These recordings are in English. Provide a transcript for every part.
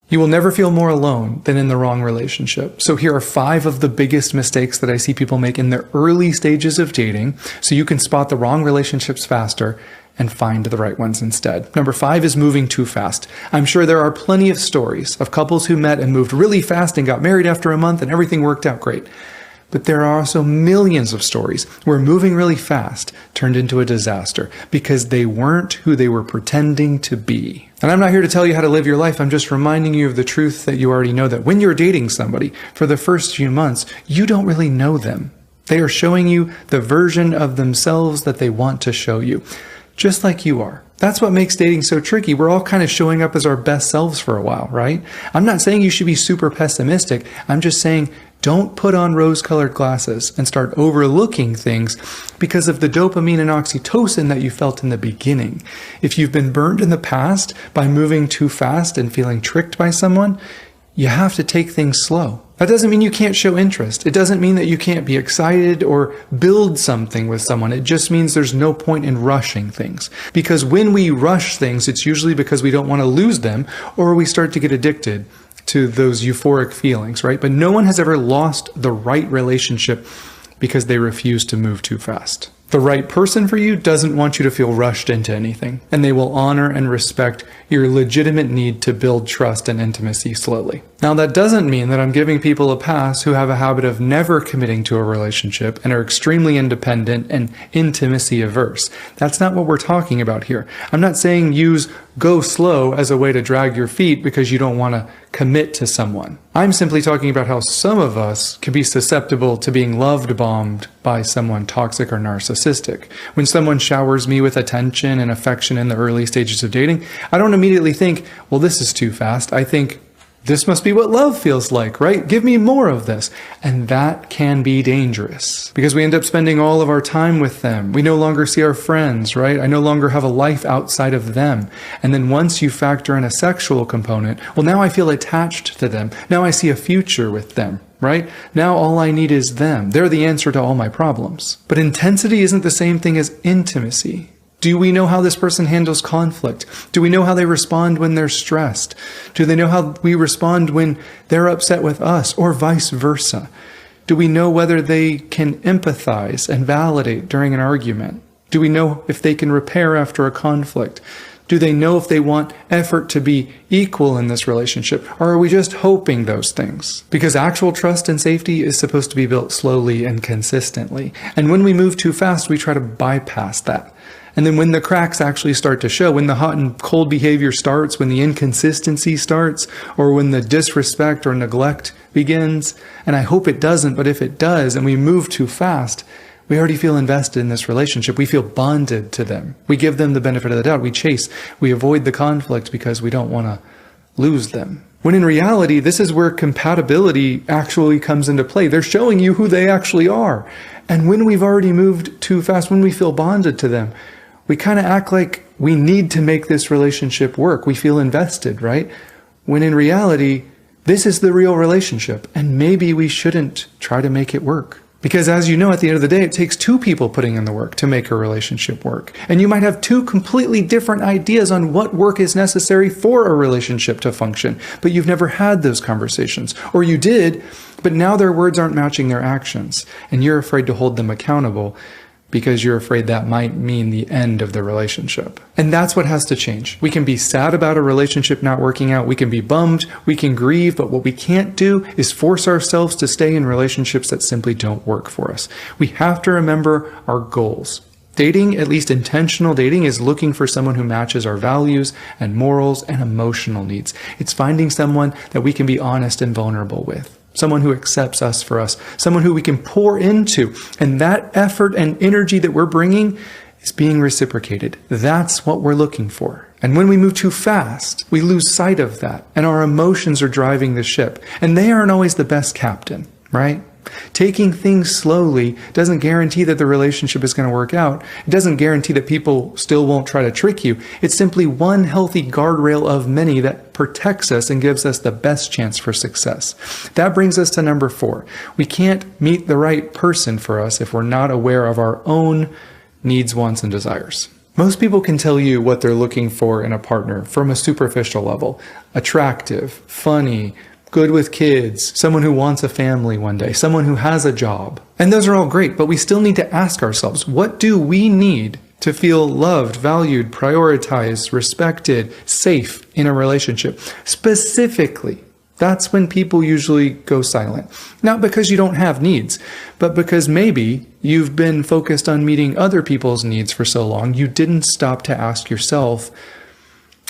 You will never feel more alone than in the wrong relationship. So here are 5 of the biggest mistakes that I see people make in the early stages of dating, so you can spot the wrong relationships faster and find the right ones instead. Number 5 is moving too fast. I'm sure there are plenty of stories of couples who met and moved really fast and got married after a month and everything worked out great. But there are also millions of stories where moving really fast turned into a disaster because they weren't who they were pretending to be. And I'm not here to tell you how to live your life. I'm just reminding you of the truth that you already know, that when you're dating somebody for the first few months, you don't really know them. They are showing you the version of themselves that they want to show you, just like you are. That's what makes dating so tricky. We're all kind of showing up as our best selves for a while, right? I'm not saying you should be super pessimistic. I'm just saying don't put on rose-colored glasses and start overlooking things because of the dopamine and oxytocin that you felt in the beginning. If you've been burned in the past by moving too fast and feeling tricked by someone, you have to take things slow. That doesn't mean you can't show interest. It doesn't mean that you can't be excited or build something with someone. It just means there's no point in rushing things. Because when we rush things, it's usually because we don't want to lose them or we start to get addicted to those euphoric feelings, right? But no one has ever lost the right relationship because they refuse to move too fast. The right person for you doesn't want you to feel rushed into anything, and they will honor and respect your legitimate need to build trust and intimacy slowly. Now, that doesn't mean that I'm giving people a pass who have a habit of never committing to a relationship and are extremely independent and intimacy averse. That's not what we're talking about here. I'm not saying use go slow as a way to drag your feet because you don't want to commit to someone. I'm simply talking about how some of us can be susceptible to being loved bombed by someone toxic or narcissistic. When someone showers me with attention and affection in the early stages of dating, I don't immediately think, well, this is too fast. I think, this must be what love feels like, right? Give me more of this. And that can be dangerous because we end up spending all of our time with them. We no longer see our friends, right? I no longer have a life outside of them. And then once you factor in a sexual component, well, now I feel attached to them. Now I see a future with them, right? Now all I need is them. They're the answer to all my problems. But intensity isn't the same thing as intimacy. Do we know how this person handles conflict? Do we know how they respond when they're stressed? Do they know how we respond when they're upset with us, or vice versa? Do we know whether they can empathize and validate during an argument? Do we know if they can repair after a conflict? Do they know if they want effort to be equal in this relationship? Or are we just hoping those things? Because actual trust and safety is supposed to be built slowly and consistently. And when we move too fast, we try to bypass that. And then when the cracks actually start to show, when the hot and cold behavior starts, when the inconsistency starts, or when the disrespect or neglect begins, and I hope it doesn't, but if it does, and we move too fast, we already feel invested in this relationship. We feel bonded to them. We give them the benefit of the doubt. We chase. We avoid the conflict because we don't want to lose them. When in reality, this is where compatibility actually comes into play. They're showing you who they actually are. And when we've already moved too fast, when we feel bonded to them, we kind of act like we need to make this relationship work. We feel invested, right? When in reality, this is the real relationship, and maybe we shouldn't try to make it work. Because as you know, at the end of the day, it takes 2 people putting in the work to make a relationship work. And you might have 2 completely different ideas on what work is necessary for a relationship to function, but you've never had those conversations. Or you did, but now their words aren't matching their actions, and you're afraid to hold them accountable because you're afraid that might mean the end of the relationship. And that's what has to change. We can be sad about a relationship not working out. We can be bummed. We can grieve. But what we can't do is force ourselves to stay in relationships that simply don't work for us. We have to remember our goals. Dating, at least intentional dating, is looking for someone who matches our values and morals and emotional needs. It's finding someone that we can be honest and vulnerable with. Someone who accepts us for us, someone who we can pour into. And that effort and energy that we're bringing is being reciprocated. That's what we're looking for. And when we move too fast, we lose sight of that. And our emotions are driving the ship. And they aren't always the best captain, right? Taking things slowly doesn't guarantee that the relationship is going to work out. It doesn't guarantee that people still won't try to trick you. It's simply one healthy guardrail of many that protects us and gives us the best chance for success. That brings us to number 4. We can't meet the right person for us if we're not aware of our own needs, wants, and desires. Most people can tell you what they're looking for in a partner from a superficial level. Attractive, funny, good with kids, someone who wants a family one day, someone who has a job. And those are all great, but we still need to ask ourselves, what do we need to feel loved, valued, prioritized, respected, safe in a relationship? Specifically, that's when people usually go silent. Not because you don't have needs, but because maybe you've been focused on meeting other people's needs for so long, you didn't stop to ask yourself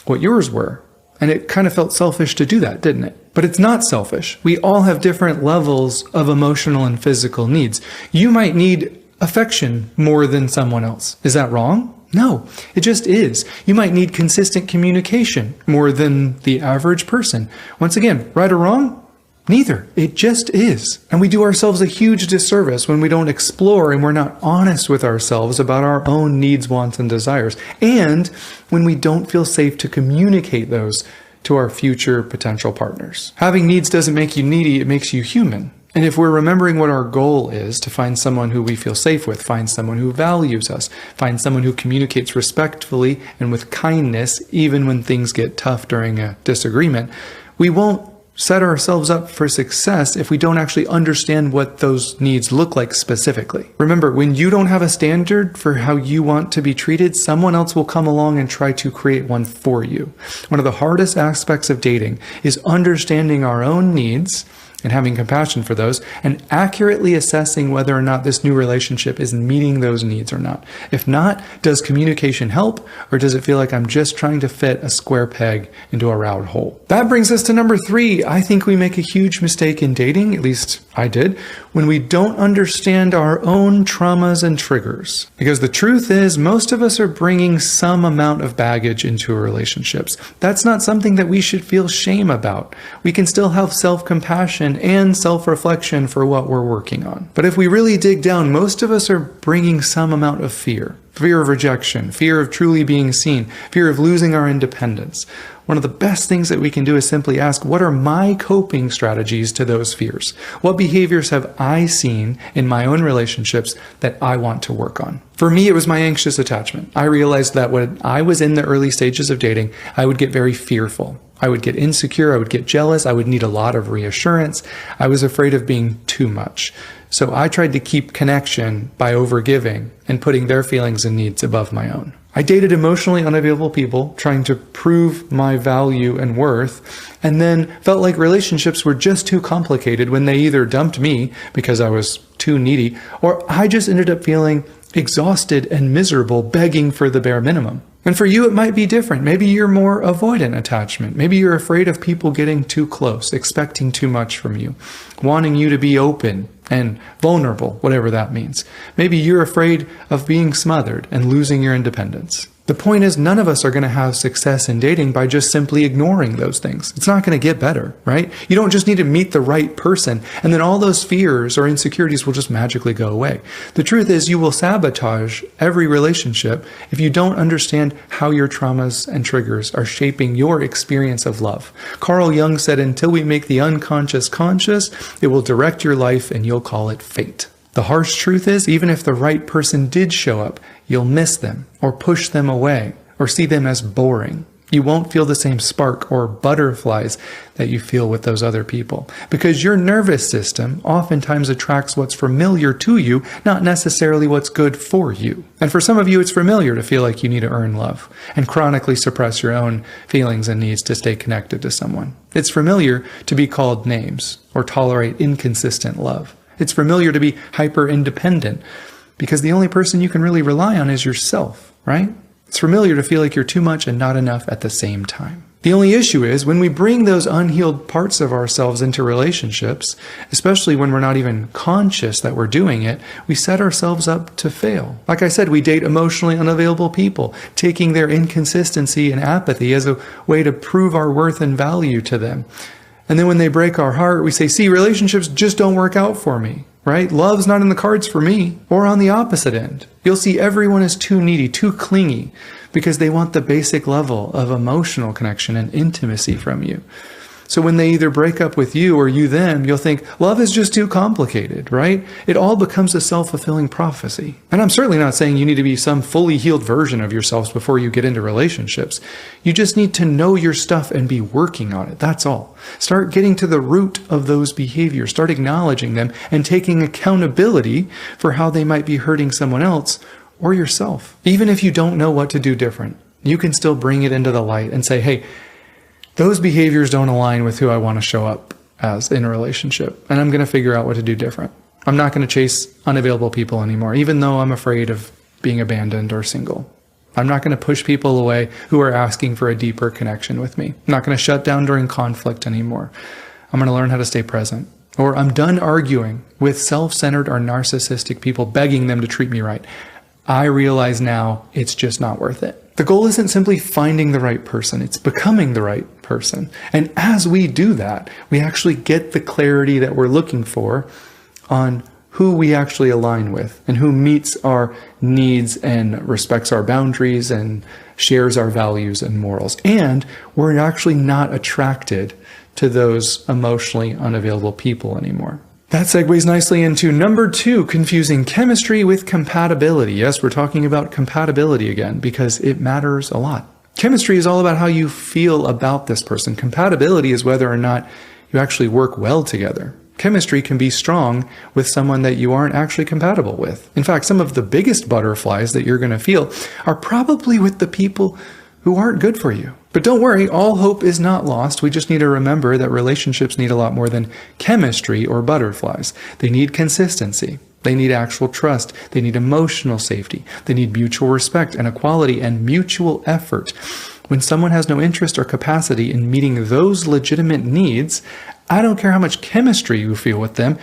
what yours were. And it kind of felt selfish to do that, didn't it? But it's not selfish. We all have different levels of emotional and physical needs. You might need affection more than someone else. Is that wrong? No, it just is. You might need consistent communication more than the average person. Once again, right or wrong? Neither. It just is. And we do ourselves a huge disservice when we don't explore and we're not honest with ourselves about our own needs, wants, and desires. And when we don't feel safe to communicate those to our future potential partners. Having needs doesn't make you needy, it makes you human. And if we're remembering what our goal is, to find someone who we feel safe with, find someone who values us, find someone who communicates respectfully and with kindness, even when things get tough during a disagreement, we won't set ourselves up for success if we don't actually understand what those needs look like specifically. Remember, when you don't have a standard for how you want to be treated, someone else will come along and try to create one for you. One of the hardest aspects of dating is understanding our own needs and having compassion for those, and accurately assessing whether or not this new relationship is meeting those needs or not. If not, does communication help, or does it feel like I'm just trying to fit a square peg into a round hole? That brings us to number 3. I think we make a huge mistake in dating, at least I did, when we don't understand our own traumas and triggers. Because the truth is, most of us are bringing some amount of baggage into relationships. That's not something that we should feel shame about. We can still have self-compassion and self-reflection for what we're working on. But if we really dig down, most of us are bringing some amount of fear. Fear of rejection, fear of truly being seen, fear of losing our independence. One of the best things that we can do is simply ask, what are my coping strategies to those fears? What behaviors have I seen in my own relationships that I want to work on? For me, it was my anxious attachment. I realized that when I was in the early stages of dating, I would get very fearful. I would get insecure, I would get jealous, I would need a lot of reassurance. I was afraid of being too much. So I tried to keep connection by overgiving and putting their feelings and needs above my own. I dated emotionally unavailable people, trying to prove my value and worth, and then felt like relationships were just too complicated when they either dumped me because I was too needy, or I just ended up feeling exhausted and miserable, begging for the bare minimum. And for you, it might be different. Maybe you're more avoidant attachment. Maybe you're afraid of people getting too close, expecting too much from you, wanting you to be open and vulnerable, whatever that means. Maybe you're afraid of being smothered and losing your independence. The point is, none of us are going to have success in dating by just simply ignoring those things. It's not going to get better, right? You don't just need to meet the right person, and then all those fears or insecurities will just magically go away. The truth is, you will sabotage every relationship if you don't understand how your traumas and triggers are shaping your experience of love. Carl Jung said, until we make the unconscious conscious, it will direct your life and you'll call it fate. The harsh truth is, even if the right person did show up, you'll miss them or push them away or see them as boring. You won't feel the same spark or butterflies that you feel with those other people, because your nervous system oftentimes attracts what's familiar to you, not necessarily what's good for you. And for some of you, it's familiar to feel like you need to earn love and chronically suppress your own feelings and needs to stay connected to someone. It's familiar to be called names or tolerate inconsistent love. It's familiar to be hyper-independent because the only person you can really rely on is yourself, right? It's familiar to feel like you're too much and not enough at the same time. The only issue is when we bring those unhealed parts of ourselves into relationships, especially when we're not even conscious that we're doing it, we set ourselves up to fail. Like I said, we date emotionally unavailable people, taking their inconsistency and apathy as a way to prove our worth and value to them. And then when they break our heart, we say, see, relationships just don't work out for me, right? Love's not in the cards for me. Or on the opposite end, you'll see everyone is too needy, too clingy, because they want the basic level of emotional connection and intimacy from you. So when they either break up with you or you them, you'll think, love is just too complicated, right? It all becomes a self-fulfilling prophecy. And I'm certainly not saying you need to be some fully healed version of yourselves before you get into relationships. You just need to know your stuff and be working on it. That's all. Start getting to the root of those behaviors. Start acknowledging them and taking accountability for how they might be hurting someone else or yourself. Even if you don't know what to do different, you can still bring it into the light and say, hey, those behaviors don't align with who I want to show up as in a relationship, and I'm going to figure out what to do different. I'm not going to chase unavailable people anymore, even though I'm afraid of being abandoned or single. I'm not going to push people away who are asking for a deeper connection with me. I'm not going to shut down during conflict anymore. I'm going to learn how to stay present. Or I'm done arguing with self-centered or narcissistic people begging them to treat me right. I realize now it's just not worth it. The goal isn't simply finding the right person, it's becoming the right person. And as we do that, we actually get the clarity that we're looking for on who we actually align with and who meets our needs and respects our boundaries and shares our values and morals. And we're actually not attracted to those emotionally unavailable people anymore. That segues nicely into number 2, confusing chemistry with compatibility. Yes, we're talking about compatibility again because it matters a lot. Chemistry is all about how you feel about this person. Compatibility is whether or not you actually work well together. Chemistry can be strong with someone that you aren't actually compatible with. In fact, some of the biggest butterflies that you're going to feel are probably with the people who aren't good for you. But don't worry, all hope is not lost. We just need to remember that relationships need a lot more than chemistry or butterflies. They need consistency. They need actual trust. They need emotional safety. They need mutual respect and equality and mutual effort. When someone has no interest or capacity in meeting those legitimate needs, I don't care how much chemistry you feel with them,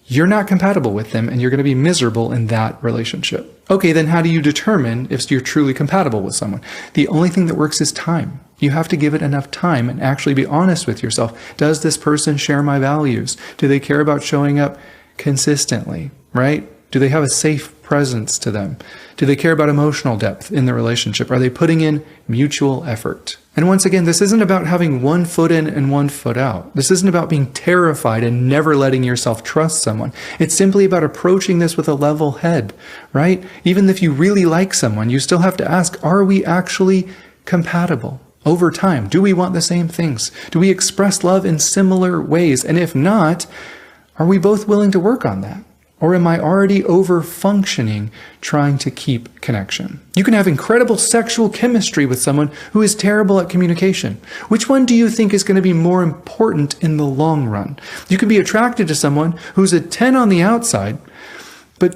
you're not compatible with them and you're going to be miserable in that relationship. Okay, then how do you determine if you're truly compatible with someone? The only thing that works is time. You have to give it enough time and actually be honest with yourself. Does this person share my values? Do they care about showing up consistently, right? Do they have a safe presence to them? Do they care about emotional depth in the relationship? Are they putting in mutual effort? And once again, this isn't about having one foot in and one foot out. This isn't about being terrified and never letting yourself trust someone. It's simply about approaching this with a level head, right? Even if you really like someone, you still have to ask, are we actually compatible? Over time, do we want the same things? Do we express love in similar ways? And if not, are we both willing to work on that? Or am I already over-functioning trying to keep connection? You can have incredible sexual chemistry with someone who is terrible at communication. Which one do you think is going to be more important in the long run? You can be attracted to someone who's a 10 on the outside, but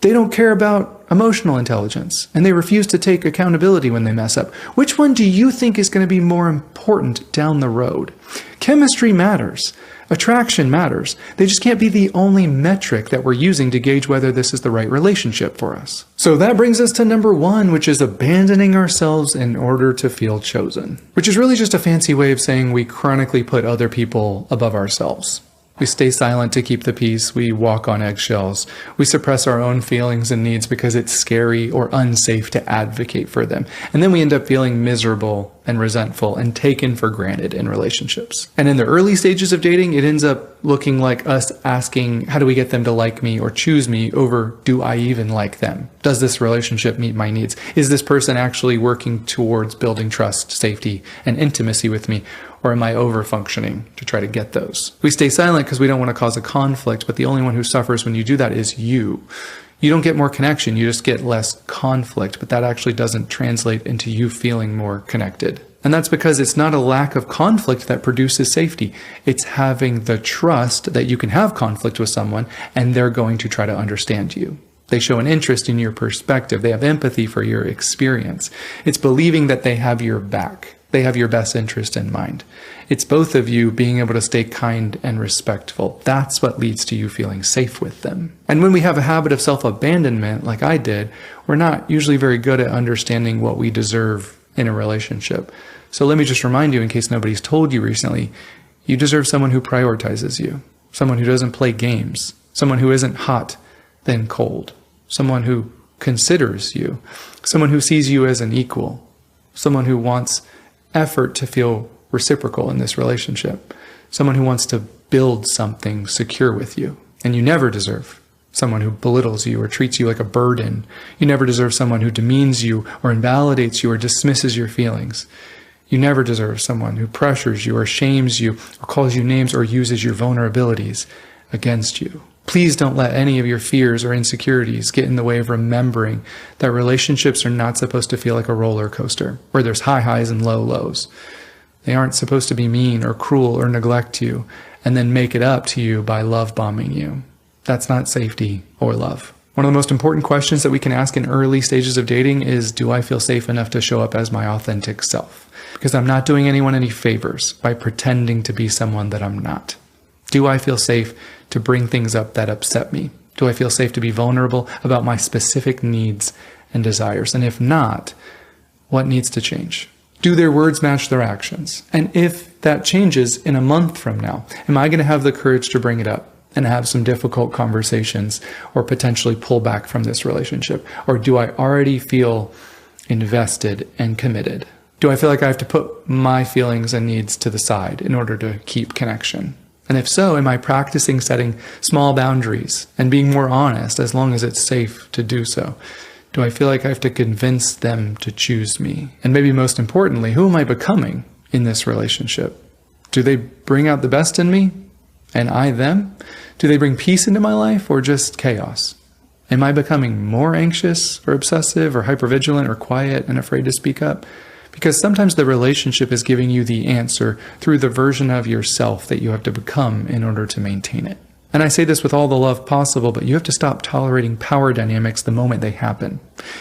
they don't care about emotional intelligence, and they refuse to take accountability when they mess up. Which one do you think is going to be more important down the road? Chemistry matters. Attraction matters. They just can't be the only metric that we're using to gauge whether this is the right relationship for us. So that brings us to number 1, which is abandoning ourselves in order to feel chosen, which is really just a fancy way of saying we chronically put other people above ourselves. We stay silent to keep the peace. We walk on eggshells. We suppress our own feelings and needs because it's scary or unsafe to advocate for them. And then we end up feeling miserable and resentful and taken for granted in relationships. And in the early stages of dating, it ends up looking like us asking, how do we get them to like me or choose me over, do I even like them? Does this relationship meet my needs? Is this person actually working towards building trust, safety, and intimacy with me? Or am I over-functioning to try to get those? We stay silent because we don't want to cause a conflict, but the only one who suffers when you do that is you. You don't get more connection, you just get less conflict, but that actually doesn't translate into you feeling more connected. And that's because it's not a lack of conflict that produces safety. It's having the trust that you can have conflict with someone and they're going to try to understand you. They show an interest in your perspective. They have empathy for your experience. It's believing that they have your back. They have your best interest in mind. It's both of you being able to stay kind and respectful. That's what leads to you feeling safe with them. And when we have a habit of self-abandonment, like I did, we're not usually very good at understanding what we deserve in a relationship. So let me just remind you, in case nobody's told you recently, you deserve someone who prioritizes you, someone who doesn't play games, someone who isn't hot, then cold, someone who considers you, someone who sees you as an equal, someone who wants effort to feel reciprocal in this relationship. Someone who wants to build something secure with you. And you never deserve someone who belittles you or treats you like a burden. You never deserve someone who demeans you or invalidates you or dismisses your feelings. You never deserve someone who pressures you or shames you or calls you names or uses your vulnerabilities against you. Please don't let any of your fears or insecurities get in the way of remembering that relationships are not supposed to feel like a roller coaster where there's high highs and low lows. They aren't supposed to be mean or cruel or neglect you and then make it up to you by love bombing you. That's not safety or love. One of the most important questions that we can ask in early stages of dating is, do I feel safe enough to show up as my authentic self? Because I'm not doing anyone any favors by pretending to be someone that I'm not. Do I feel safe to bring things up that upset me? Do I feel safe to be vulnerable about my specific needs and desires? And if not, what needs to change? Do their words match their actions? And if that changes in a month from now, am I going to have the courage to bring it up and have some difficult conversations or potentially pull back from this relationship? Or do I already feel invested and committed? Do I feel like I have to put my feelings and needs to the side in order to keep connection? And if so, am I practicing setting small boundaries and being more honest as long as it's safe to do so? Do I feel like I have to convince them to choose me? And maybe most importantly, who am I becoming in this relationship? Do they bring out the best in me and I them? Do they bring peace into my life or just chaos? Am I becoming more anxious or obsessive or hypervigilant or quiet and afraid to speak up? Because sometimes the relationship is giving you the answer through the version of yourself that you have to become in order to maintain it. And I say this with all the love possible, but you have to stop tolerating power dynamics the moment they happen.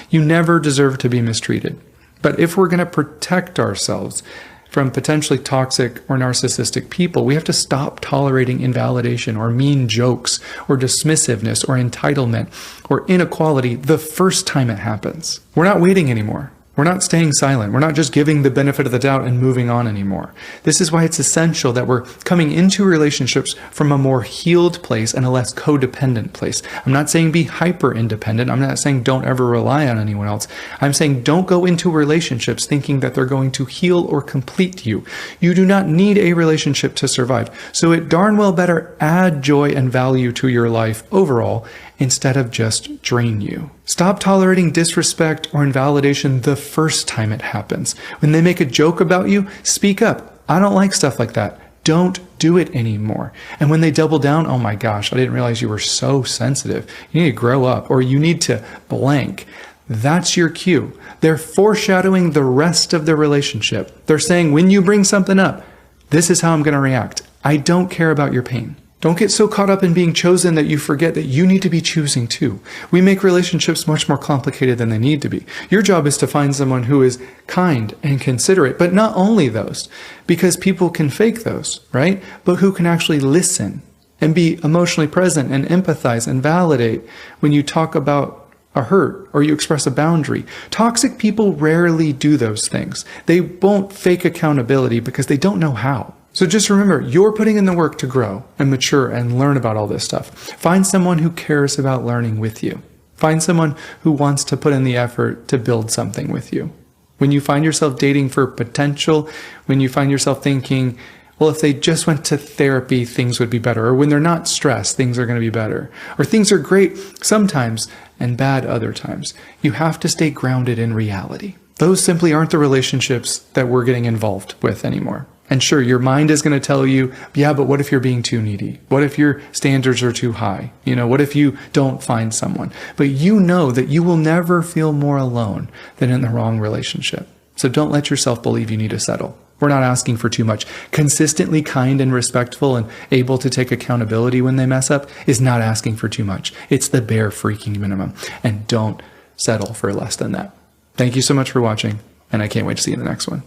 You never deserve to be mistreated. But if we're going to protect ourselves from potentially toxic or narcissistic people, we have to stop tolerating invalidation or mean jokes or dismissiveness or entitlement or inequality the first time it happens. We're not waiting anymore. We're not staying silent. We're not just giving the benefit of the doubt and moving on anymore. This is why it's essential that we're coming into relationships from a more healed place and a less codependent place. I'm not saying be hyper independent. I'm not saying don't ever rely on anyone else. I'm saying don't go into relationships thinking that they're going to heal or complete you. You do not need a relationship to survive. So it darn well better add joy and value to your life overall instead of just drain you. Stop tolerating disrespect or invalidation the first time it happens. When they make a joke about you, speak up. I don't like stuff like that. Don't do it anymore. And when they double down, oh my gosh, I didn't realize you were so sensitive. You need to grow up, or you need to blank. That's your cue. They're foreshadowing the rest of the relationship. They're saying, when you bring something up, this is how I'm going to react. I don't care about your pain. Don't get so caught up in being chosen that you forget that you need to be choosing too. We make relationships much more complicated than they need to be. Your job is to find someone who is kind and considerate, but not only those, because people can fake those, right? But who can actually listen and be emotionally present and empathize and validate when you talk about a hurt or you express a boundary. Toxic people rarely do those things. They won't fake accountability because they don't know how. So just remember, you're putting in the work to grow and mature and learn about all this stuff. Find someone who cares about learning with you. Find someone who wants to put in the effort to build something with you. When you find yourself dating for potential, when you find yourself thinking, well, if they just went to therapy, things would be better. Or when they're not stressed, things are going to be better. Or things are great sometimes and bad other times. You have to stay grounded in reality. Those simply aren't the relationships that we're getting involved with anymore. And sure, your mind is going to tell you, yeah, but what if you're being too needy? What if your standards are too high? What if you don't find someone? But you know that you will never feel more alone than in the wrong relationship. So don't let yourself believe you need to settle. We're not asking for too much. Consistently kind and respectful and able to take accountability when they mess up is not asking for too much. It's the bare freaking minimum. And don't settle for less than that. Thank you so much for watching, and I can't wait to see you in the next one.